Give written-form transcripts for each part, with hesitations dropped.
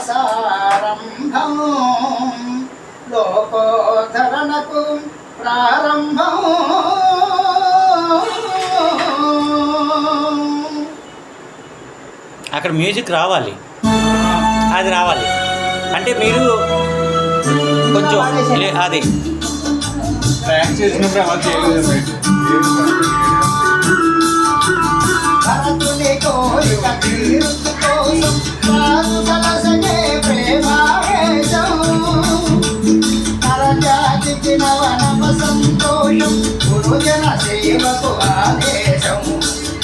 సారంభం లోకోధరణకు ప్రారంభం. అక్కడ మ్యూజిక్ రావాలి, అది రావాలి అంటే మీరు కొంచెం అది భరతుని కోరిక తీర్చుకోసం రాజులసగే ప్రేమావేశం నరజాతికి నవనవ సంతోషం గురుజన సేవకు ఆదేశం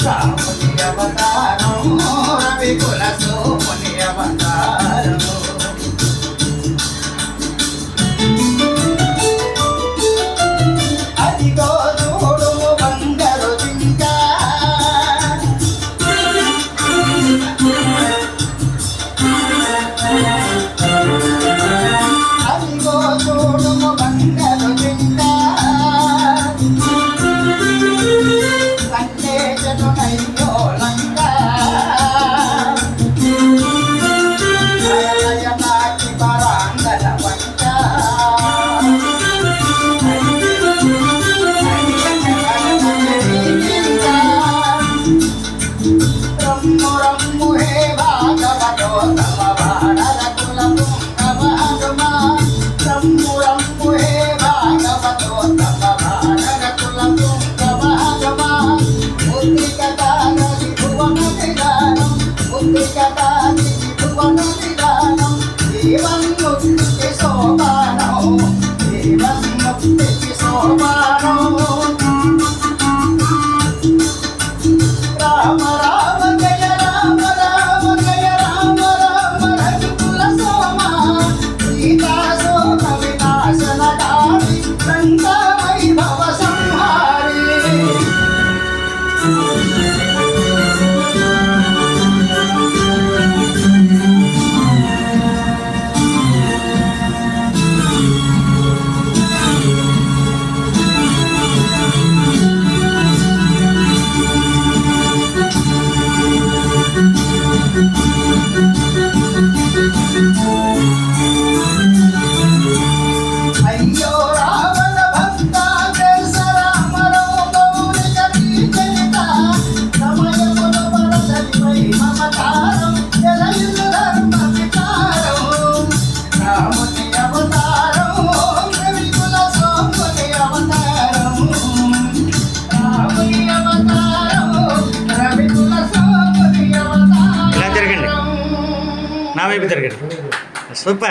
రాముని అవతారం రవికుల సోముని అవతారం. అదిగో చూడుము బంగారు జింక అదిగో చూడుము బంగారు జింక కంటే జనునయ్యో లంక నాటి పరాంగల వంక రమ్ము రమ్ము హే భాగవతోత్తమ భారత కుల పుంగవాదుమా రమ్ము రమ్ము హే భాగవతోత్తమ భారత కుల పుంగవాదుమా ముద్రికటాగలి భువన విధానం ముద్రికటాగలి భువన విధానం జీవన్ముక్తి సోపానం జీవన్ముక్తి సోపానం. రామ రామ జయ రామ రామ జయ రామ రామ రఘుకుల సోమ సీతా శోక వినాశనకారి లంక వైభవ సంహారి. అయ్యో రావణ భక్త దేశ రామరో గౌరిక చరిత సమయమున వరసలిపై మమకారం జలయులు ధర్మ వికారం రాముని అవతారం రవికుల సోముని అవతారం రాముని అవతారం రవికుల సోముని ఇలా జరగండి, అవతారం. నా వైపు జరగండి. సూపర్.